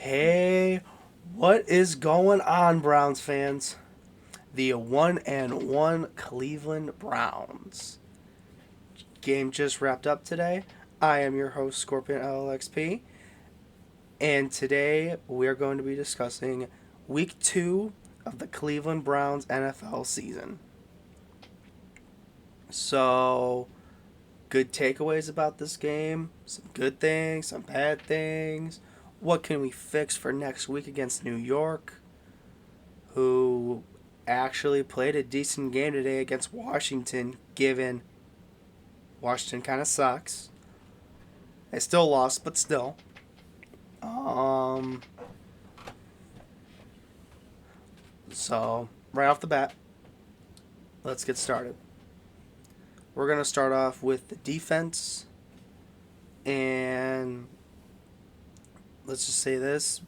Hey, what is going on, Browns fans? The 1-1 Cleveland Browns. Game just wrapped up today. I am your host, ScorpionLLXP, and today we are going to be discussing Week 2 of the Cleveland Browns NFL season. So, good takeaways about this game, some good things, some bad things. What can we fix for next week against New York, who actually played a decent game today against Washington, given Washington kind of sucks. They still lost, but still. Um, so, right off the bat, let's get started. We're going to start off with the defense, and let's just say this.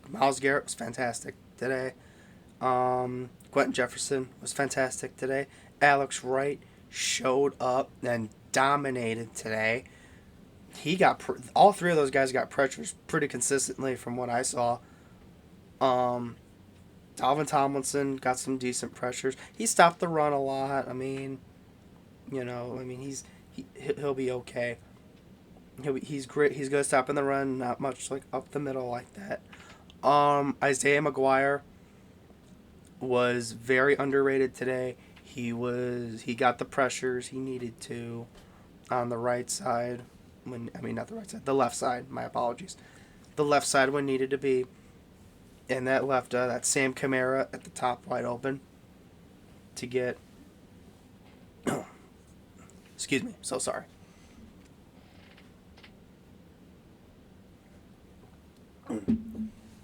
Myles Garrett was fantastic today. Quentin Jefferson was fantastic today. Alex Wright showed up and dominated today. All three of those guys got pressures pretty consistently from what I saw. Dalvin Tomlinson got some decent pressures. He stopped the run a lot. He'll be okay. He's great. He's good at stopping the run. Not much like up the middle like that. Isaiah McGuire was very underrated today. He got the pressures he needed to on the right side. Not the right side, the left side. My apologies. The left side when needed to be, and that left that Sam Kamara at the top wide open to get. Excuse me. So sorry.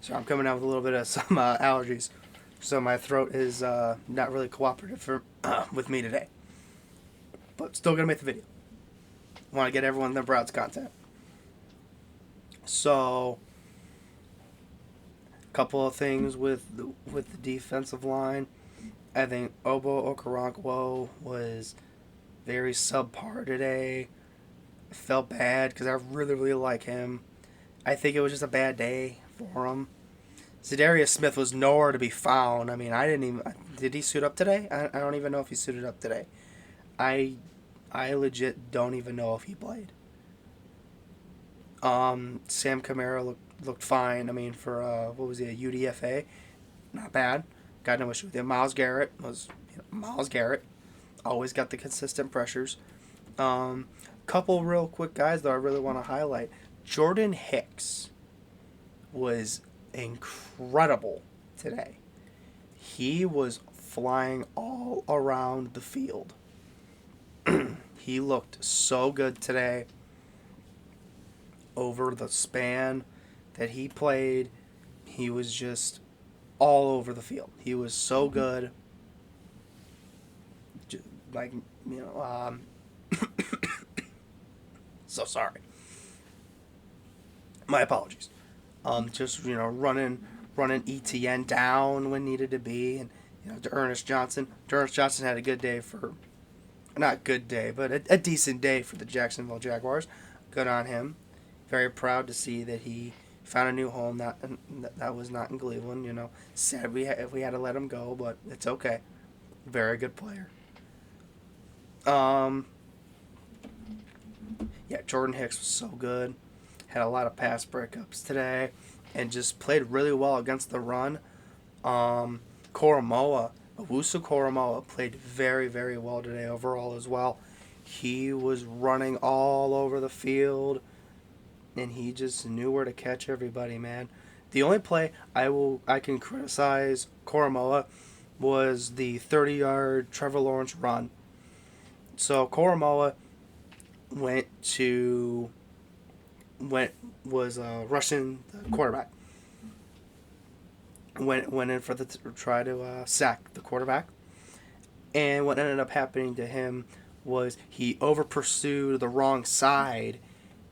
So I'm coming out with a little bit of some allergies, so my throat is not really cooperative with me today. But still gonna make the video. Want to get everyone the Browns content. So, a couple of things with the defensive line. I think Obo Okoronkwo was very subpar today. I felt bad because I really, really like him. I think it was just a bad day for him. Zadarius Smith was nowhere to be found. Did he suit up today? I don't even know if he suited up today. I legit don't even know if he played. Sam Kamara looked fine. For what was he, a UDFA? Not bad. Got no issue with him. Myles Garrett was Myles Garrett. Always got the consistent pressures. Couple real quick guys that I really want to highlight. Jordan Hicks was incredible today. He was flying all around the field. He looked so good today. Over the span that he played, he was just all over the field. He was so good. So sorry. My apologies. Running ETN down when needed to be, and to Ernest Johnson. Ernest Johnson had a good day not good day, but a decent day for the Jacksonville Jaguars. Good on him. Very proud to see that he found a new home. That was not in Cleveland. Sad if we had to let him go, but it's okay. Very good player. Jordan Hicks was so good. Had a lot of pass breakups today, and just played really well against the run. Owusu Koromoa played very, very well today overall as well. He was running all over the field, and he just knew where to catch everybody, man. The only play I can criticize Koromoa was the 30-yard Trevor Lawrence run. So Koromoa was rushing the quarterback. Went in for try to sack the quarterback, and what ended up happening to him was he over pursued the wrong side,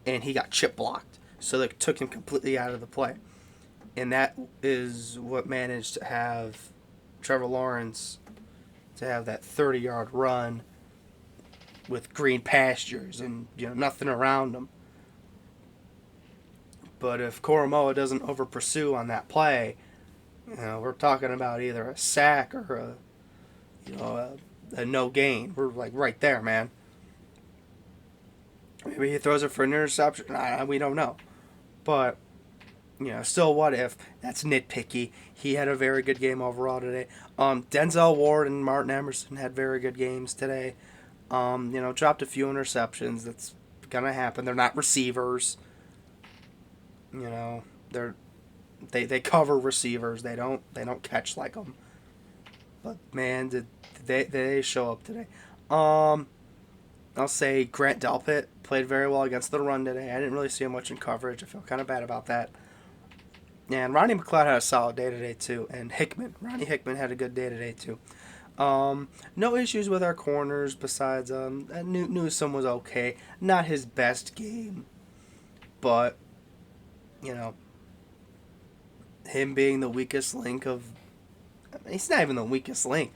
and he got chip blocked, so that took him completely out of the play, and that is what managed to have Trevor Lawrence to have that 30-yard run with green pastures and nothing around him. But if Koromoa doesn't over pursue on that play, we're talking about either a sack or a no gain. We're like right there, man. Maybe he throws it for an interception. We don't know. But, still what if? That's nitpicky. He had a very good game overall today. Denzel Ward and Martin Emerson had very good games today. Dropped a few interceptions. That's gonna happen. They're not receivers. They cover receivers. They don't catch like them. But man, did they show up today? I'll say Grant Delpit played very well against the run today. I didn't really see him much in coverage. I feel kind of bad about that. And Ronnie McLeod had a solid day today too. And Ronnie Hickman had a good day today too. No issues with our corners besides Newsome was okay. Not his best game, but him being the weakest link of. He's not even the weakest link.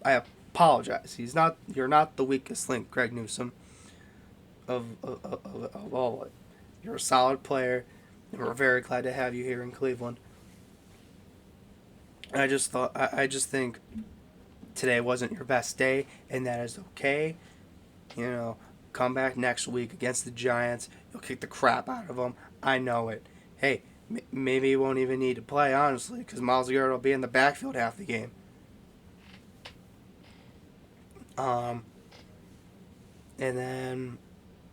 I apologize. You're not the weakest link, Greg Newsome. Of all of it. You're a solid player, and we're very glad to have you here in Cleveland. I just think today wasn't your best day, and that is okay. Come back next week against the Giants. You'll kick the crap out of them. I know it. Hey, maybe you won't even need to play, honestly, because Myles Garrett will be in the backfield half the game. And then,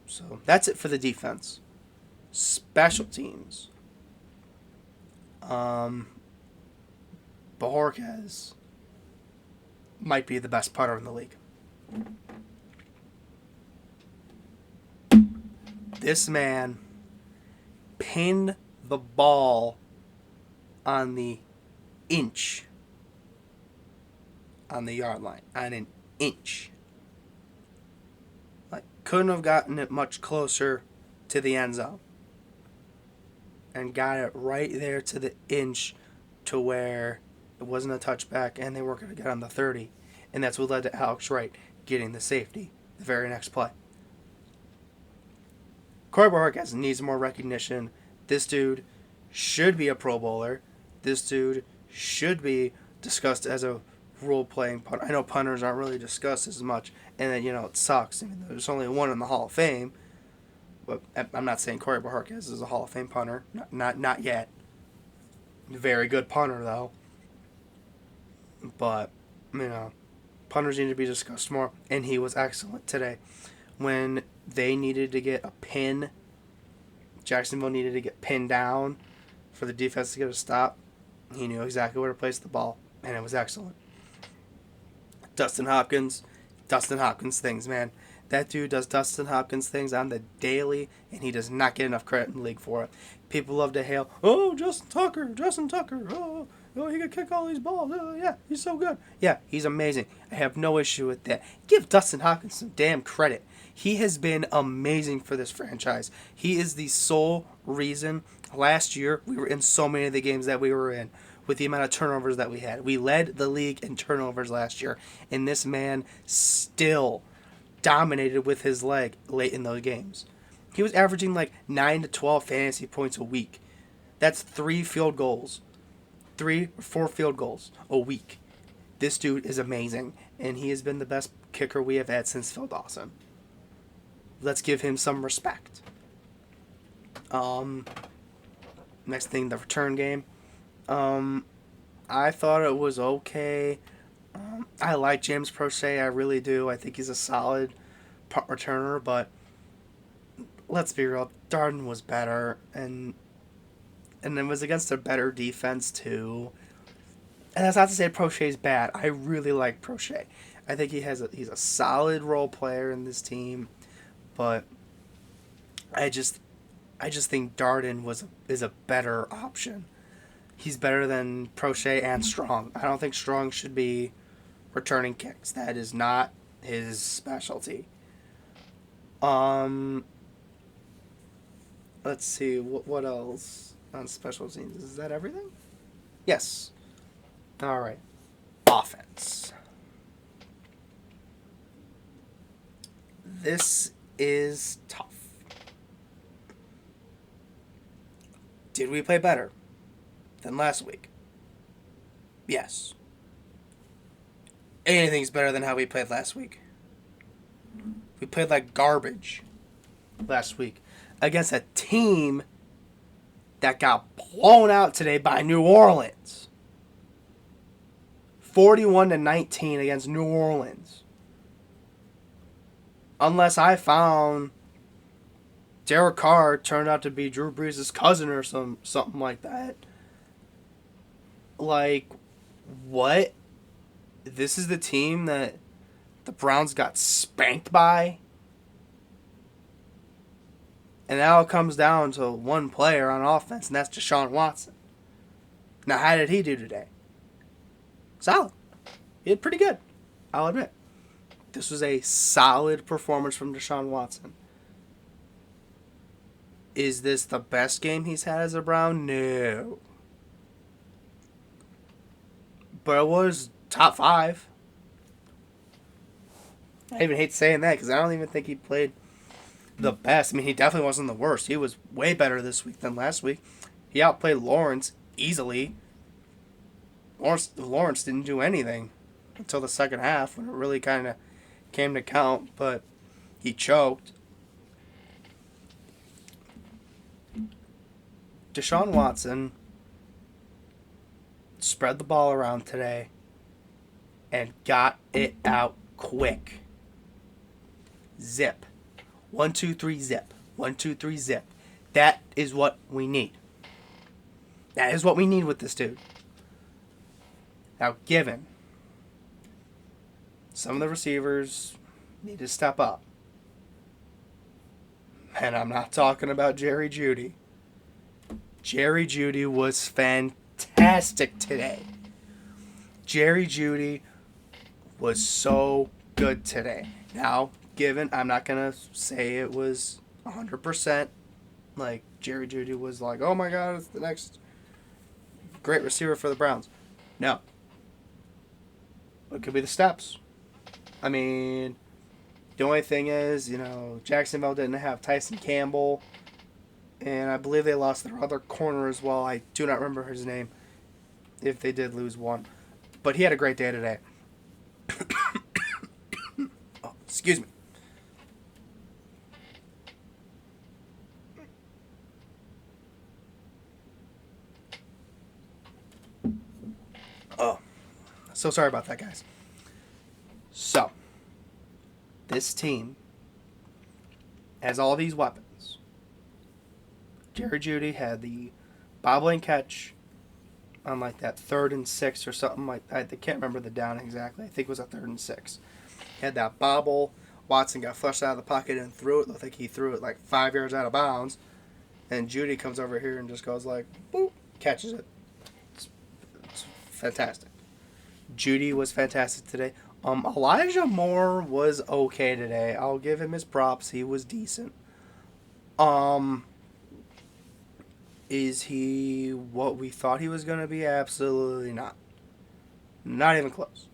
so that's it for the defense. Special teams. Bojorquez might be the best punter in the league. This man pinned the ball on the inch on the yard line. On an inch. Couldn't have gotten it much closer to the end zone. And got it right there to the inch to where it wasn't a touchback and they weren't going to get on the 30. And that's what led to Alex Wright getting the safety the very next play. Corey Bojorquez needs more recognition. This dude should be a Pro Bowler. This dude should be discussed as a role-playing punter. I know punters aren't really discussed as much, and then, it sucks. I mean, there's only one in the Hall of Fame, but I'm not saying Corey Bojorquez is a Hall of Fame punter. Not yet. Very good punter, though. But, punters need to be discussed more, and he was excellent today. When they needed to get a pin, Jacksonville needed to get pinned down for the defense to get a stop, he knew exactly where to place the ball, and it was excellent. Dustin Hopkins things, man. That dude does Dustin Hopkins things on the daily, and he does not get enough credit in the league for it. People love to hail, Justin Tucker, he could kick all these balls. Yeah, he's so good. Yeah, he's amazing. I have no issue with that. Give Dustin Hopkins some damn credit. He has been amazing for this franchise. He is the sole reason last year we were in so many of the games that we were in with the amount of turnovers that we had. We led the league in turnovers last year, and this man still dominated with his leg late in those games. He was averaging like 9 to 12 fantasy points a week. That's 3 field goals. 3 or 4 field goals a week. This dude is amazing, and he has been the best kicker we have had since Phil Dawson. Let's give him some respect. Next thing, the return game. I thought it was okay. I like James Prochet, I really do. I think he's a solid punt returner, but let's be real, Darden was better, and it was against a better defense too. And that's not to say Prochet's bad. I really like Prochet. I think he's a solid role player in this team, but I just think Darden is a better option. He's better than Prochet and Strong. I don't think Strong should be returning kicks. That is not his specialty. Let's see, what else on special teams? Is that everything? Yes. All right. Offense. This is tough. Did we play better than last week? Yes. Anything's better than how we played last week. We played like garbage last week against a team that got blown out today by New Orleans. 41-19 against New Orleans. Unless I found Derek Carr turned out to be Drew Brees' cousin or something like that. Like, what? This is the team that the Browns got spanked by? And now it comes down to one player on offense, and that's Deshaun Watson. Now, how did he do today? Solid. He did pretty good, I'll admit. This was a solid performance from Deshaun Watson. Is this the best game he's had as a Brown? No. But it was top 5. I even hate saying that because I don't even think he played the best. I mean, he definitely wasn't the worst. He was way better this week than last week. He outplayed Lawrence easily. Lawrence didn't do anything until the second half when it really kind of came to count, but he choked. Deshaun Watson spread the ball around today and got it out quick. Zip. 1, 2, 3, zip. 1, 2, 3, zip. That is what we need. That is what we need with this dude. Now, given some of the receivers need to step up, and I'm not talking about Jerry Jeudy. Jerry Jeudy was fantastic today. Jerry Jeudy was so good today. Now, given, I'm not going to say it was 100%. Like, Jerry Jeudy was like, oh my God, it's the next great receiver for the Browns. No. It could be the steps. I mean, the only thing is, Jacksonville didn't have Tyson Campbell. And I believe they lost their other corner as well. I do not remember his name if they did lose one. But he had a great day today. Oh, excuse me. Oh, so sorry about that, guys. So, this team has all these weapons. Jerry Jeudy had the bobbling catch on like that 3rd and 6 or something like that. I can't remember the down exactly. I think it was a 3rd and 6. He had that bobble. Watson got flushed out of the pocket and threw it. I think he threw it like 5 yards out of bounds. And Jeudy comes over here and just goes like, boop, catches it. It's fantastic. Jeudy was fantastic today. Elijah Moore was okay today. I'll give him his props. He was decent. Is he what we thought he was going to be? Absolutely not. Not even close.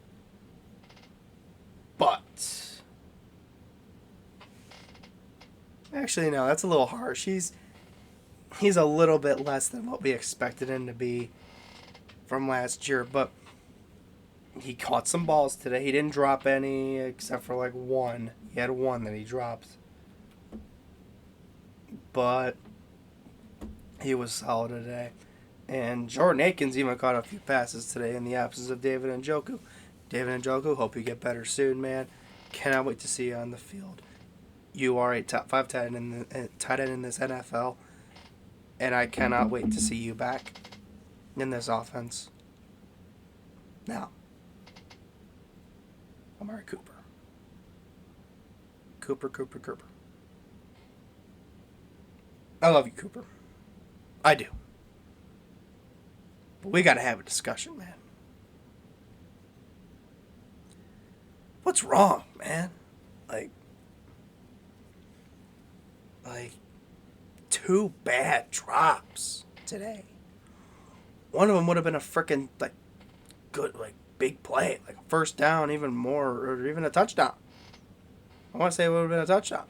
But actually, no, that's a little harsh. He's a little bit less than what we expected him to be from last year, but he caught some balls today. He didn't drop any except for like one. He had one that he dropped. But he was solid today. And Jordan Akins even caught a few passes today in the absence of David Njoku. David Njoku, hope you get better soon, man. Cannot wait to see you on the field. You are a top 5 tight end in this NFL. And I cannot wait to see you back in this offense. Now, Amari Cooper. Cooper. I love you, Cooper. I do. But we gotta have a discussion, man. What's wrong, man? Like 2 bad drops today. One of them would have been a freaking good big play, like a first down, even more, or even a touchdown. I want to say it would have been a touchdown.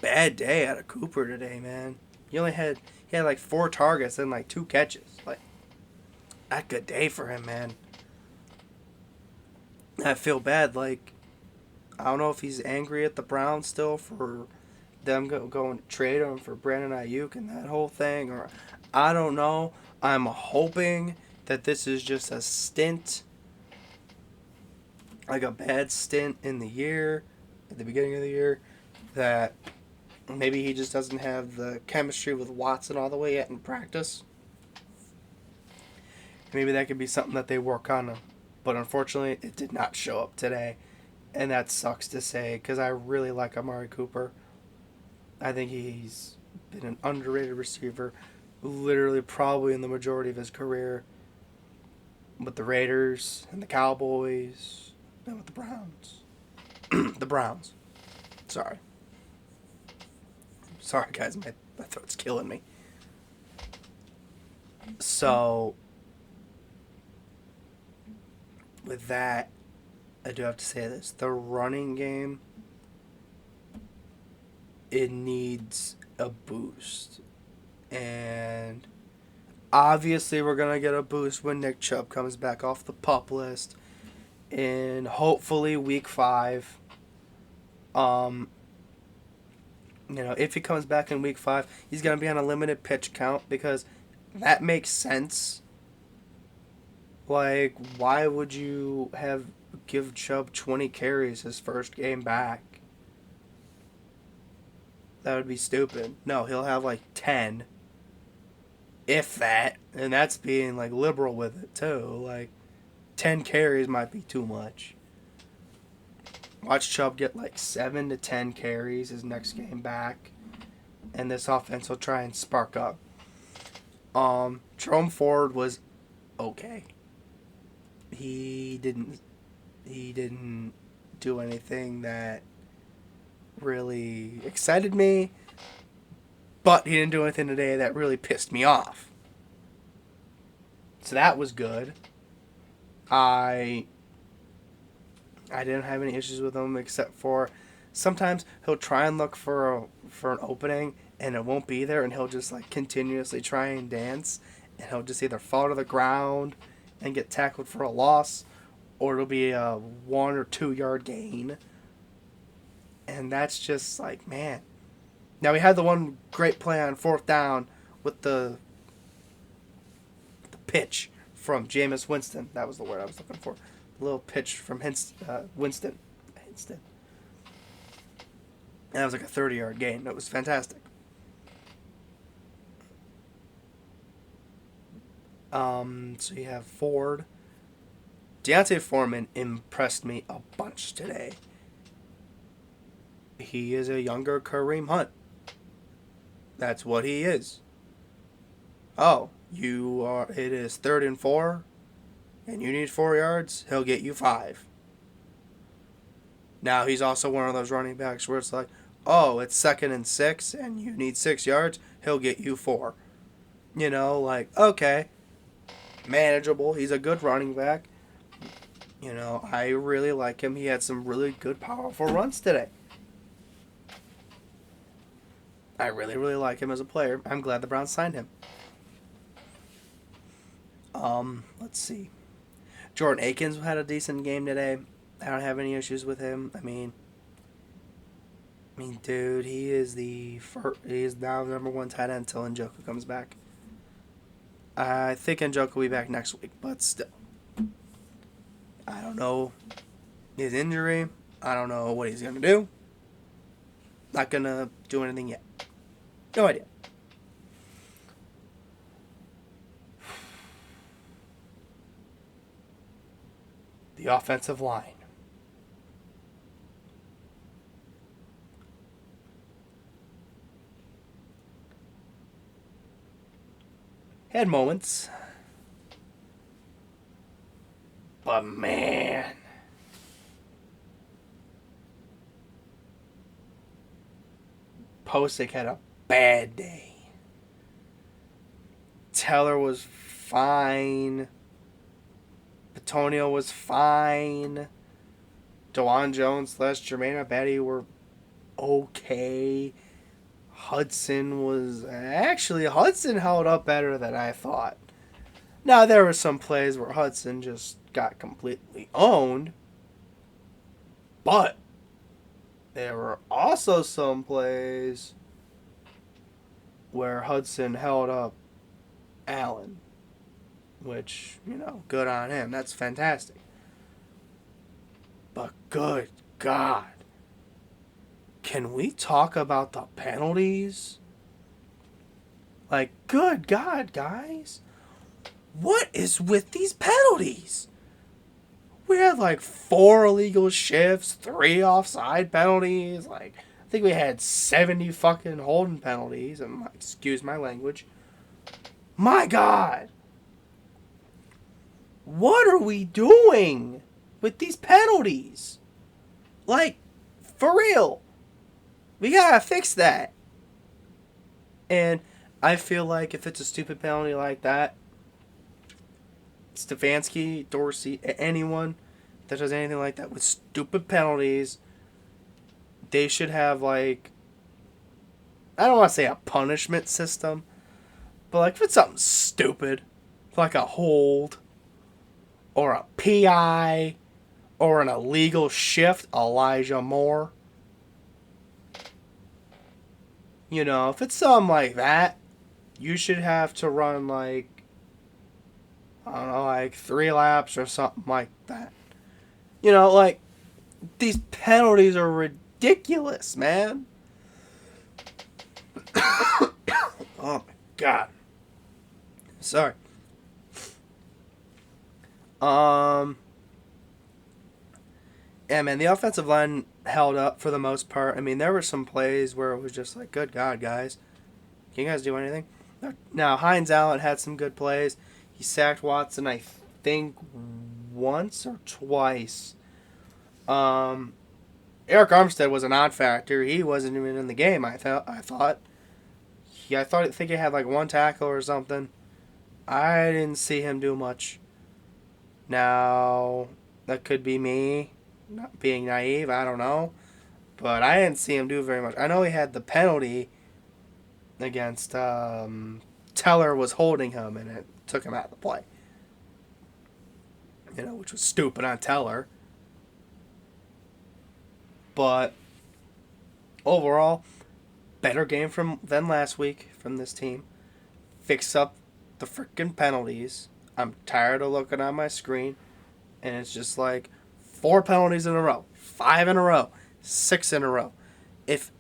bad day out of Cooper today, man. He had like 4 targets and like 2 catches. Like, not a good day for him, man. I feel bad. Like, I don't know if he's angry at the Browns still for them going to trade him for Brandon Ayuk and that whole thing, or I don't know. I'm hoping that this is just a stint, like a bad stint in the year, at the beginning of the year, that maybe he just doesn't have the chemistry with Watson all the way yet in practice. Maybe that could be something that they work on, but unfortunately, it did not show up today, and that sucks to say because I really like Amari Cooper. I think he's been an underrated receiver, literally probably in the majority of his career, with the Raiders and the Cowboys and with the Browns. The Browns. Sorry, guys, my throat's killing me. So, with that, I do have to say this. The running game, it needs a boost. And obviously we're going to get a boost when Nick Chubb comes back off the PUP list in hopefully week 5. If he comes back in week 5, he's going to be on a limited pitch count because that makes sense. Like, why would you give Chubb 20 carries his first game back? That would be stupid. No, he'll have like 10. If that. And that's being like liberal with it too. Like 10 carries might be too much. Watch Chubb get like 7 to 10 carries his next game back. And this offense will try and spark up. Jerome Ford was okay. He didn't do anything that really excited me, but he didn't do anything today that really pissed me off. So that was good. I didn't have any issues with him except for sometimes he'll try and look for an opening and it won't be there, and he'll just like continuously try and dance, and he'll just either fall to the ground and get tackled for a loss, or it'll be a 1 or 2 yard gain. And that's just like, man. Now, we had the one great play on 4th down with the pitch from Jameis Winston. That was the word I was looking for. The little pitch from Winston. And that was like a 30-yard gain. That was fantastic. So you have Ford. Deontay Foreman impressed me a bunch today. He is a younger Kareem Hunt. That's what he is. Oh, it is 3rd and 4, and you need 4 yards, he'll get you 5. Now, he's also one of those running backs where it's like, oh, it's 2nd and 6, and you need 6 yards, he'll get you 4. Okay, manageable. He's a good running back. I really like him. He had some really good, powerful runs today. I really, really like him as a player. I'm glad the Browns signed him. Let's see. Jordan Akins had a decent game today. I don't have any issues with him. I mean, dude, he is he is now the number 1 tight end until Njoku comes back. I think Njoku will be back next week, but still. I don't know his injury. I don't know what he's going to do. Not going to do anything yet. No idea. The offensive line. Had moments. But man. Posick had a bad day. Teller was fine. Petonio was fine. DeJuan Jones / Jermaine Abadi were okay. Hudson held up better than I thought. Now, there were some plays where Hudson just got completely owned, but there were also some plays where Hudson held up Allen, which, good on him. That's fantastic. But good God, can we talk about the penalties? Like, good God, guys. What is with these penalties? We had like 4 illegal shifts, 3 offside penalties. Like, I think we had 70 fucking holding penalties. And excuse my language. My God. What are we doing with these penalties? Like, for real. We gotta fix that. And I feel like if it's a stupid penalty like that, Stefanski, Dorsey, anyone that does anything like that with stupid penalties, they should have, like, I don't want to say a punishment system, but like if it's something stupid, like a hold, or a PI, or an illegal shift, Elijah Moore. If it's something like that, you should have to run like, I don't know, like 3 laps or something like that. Like, these penalties are ridiculous, man. Oh my God. Sorry. Yeah, man, the offensive line held up for the most part. I mean, there were some plays where it was just like, good God, guys. Can you guys do anything? Now, Hines Allen had some good plays. He sacked Watson, I think, once or twice. Eric Armstead was a non-factor. He wasn't even in the game, I thought. I think he had like 1 tackle or something. I didn't see him do much. Now, that could be me not being naive, I don't know. But I didn't see him do very much. I know he had the penalty against Teller was holding him, and it took him out of the play. Which was stupid on Teller. But overall, better game than last week from this team. Fix up the freaking penalties. I'm tired of looking on my screen, and it's just like 4 penalties in a row, 5 in a row, 6 in a row. If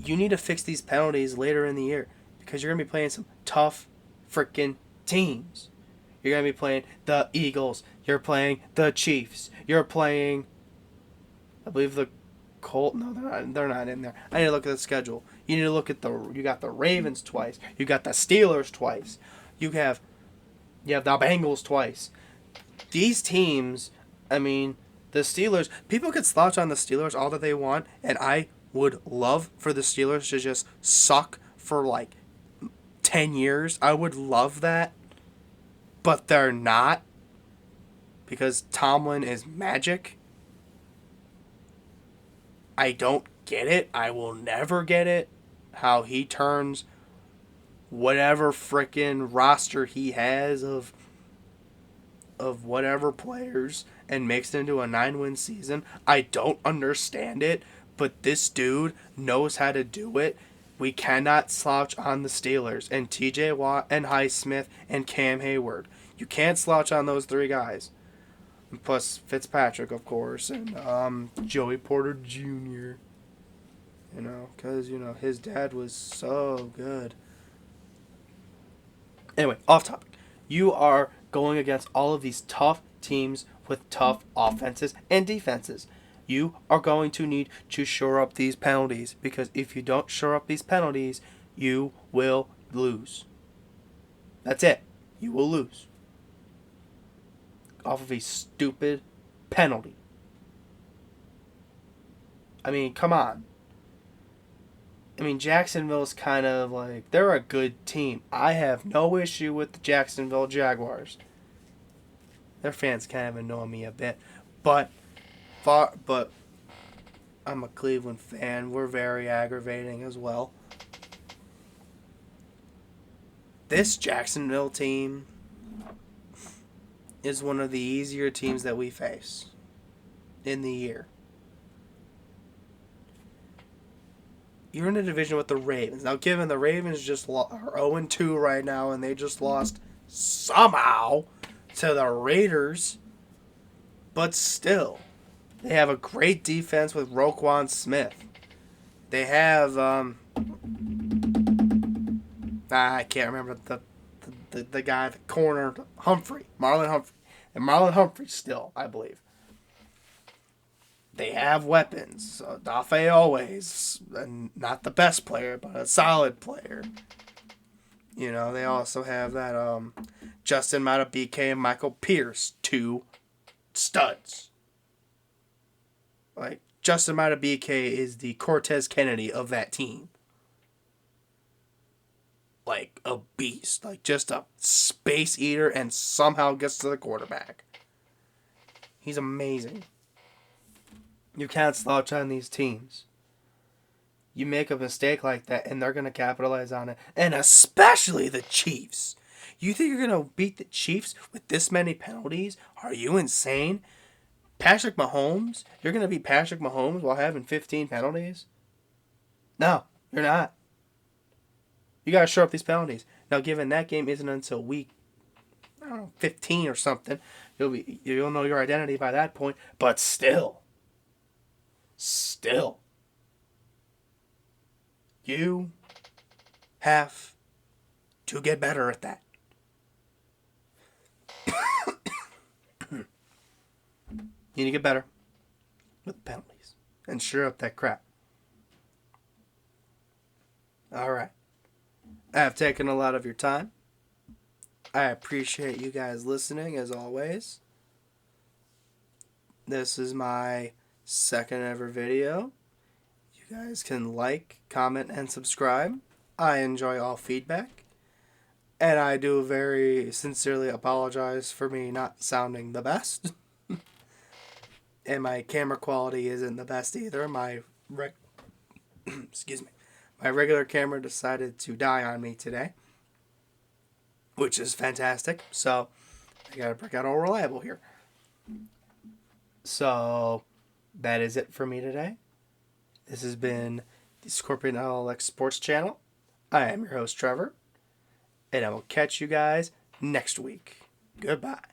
you need to fix these penalties later in the year, because you're going to be playing some tough freaking teams. You're going to be playing the Eagles. You're playing the Chiefs. You're playing, I believe, the Colt. No, they're not in there. I need to look at the schedule. You need to look at you got the Ravens twice. You got the Steelers twice. You have the Bengals twice. These teams, I mean, the Steelers, people could slouch on the Steelers all that they want, and I would love for the Steelers to just suck for like 10 years. I would love that. But they're not. Because Tomlin is magic. I don't get it. I will never get it. How he turns whatever frickin' roster he has of whatever players and makes it into a 9-win season. I don't understand it, but this dude knows how to do it. We cannot slouch on the Steelers and TJ Watt and Highsmith and Cam Hayward. You can't slouch on those 3 guys. And plus Fitzpatrick, of course, and Joey Porter Jr. Because, his dad was so good. Anyway, off topic. You are going against all of these tough teams with tough offenses and defenses. You are going to need to shore up these penalties, because if you don't shore up these penalties, you will lose. That's it. You will lose. Off of a stupid penalty. I mean, come on. I mean, Jacksonville's kind of like, they're a good team. I have no issue with the Jacksonville Jaguars. Their fans kind of annoy me a bit. But I'm a Cleveland fan. We're very aggravating as well. This Jacksonville team is one of the easier teams that we face in the year. You're in a division with the Ravens. Now, given the Ravens are 0-2 right now, and they just lost somehow to the Raiders, but still, they have a great defense with Roquan Smith. They have I can't remember the guy, the corner, Marlon Humphrey, and Marlon Humphrey still, I believe. They have weapons. Dafe always, and not the best player, but a solid player. You know, they also have that Justin Madubuike and Michael Pierce, two studs. Like, Justin Madubuike is the Cortez Kennedy of that team. Like a beast. Like, just a space eater, and somehow gets to the quarterback. He's amazing. You can't slouch on these teams. You make a mistake like that, and they're going to capitalize on it. And especially the Chiefs. You think you're going to beat the Chiefs with this many penalties? Are you insane? Patrick Mahomes? You're going to beat Patrick Mahomes while having 15 penalties? No, you're not. You got to shore up these penalties. Now, given that game isn't until week, 15 or something, you'll know your identity by that point. But still, you have to get better at that. You need to get better with penalties and shore up that crap. All right. I have taken a lot of your time. I appreciate you guys listening as always. This is my second ever video. You guys can like, comment, and subscribe. I enjoy all feedback. And I do very sincerely apologize for me not sounding the best. And my camera quality isn't the best either. Excuse me. My regular camera decided to die on me today, which is fantastic. So I gotta break out all reliable here. So that is it for me today. This has been the ScorpionLLX Sports Channel. I am your host, Trevor, and I will catch you guys next week. Goodbye.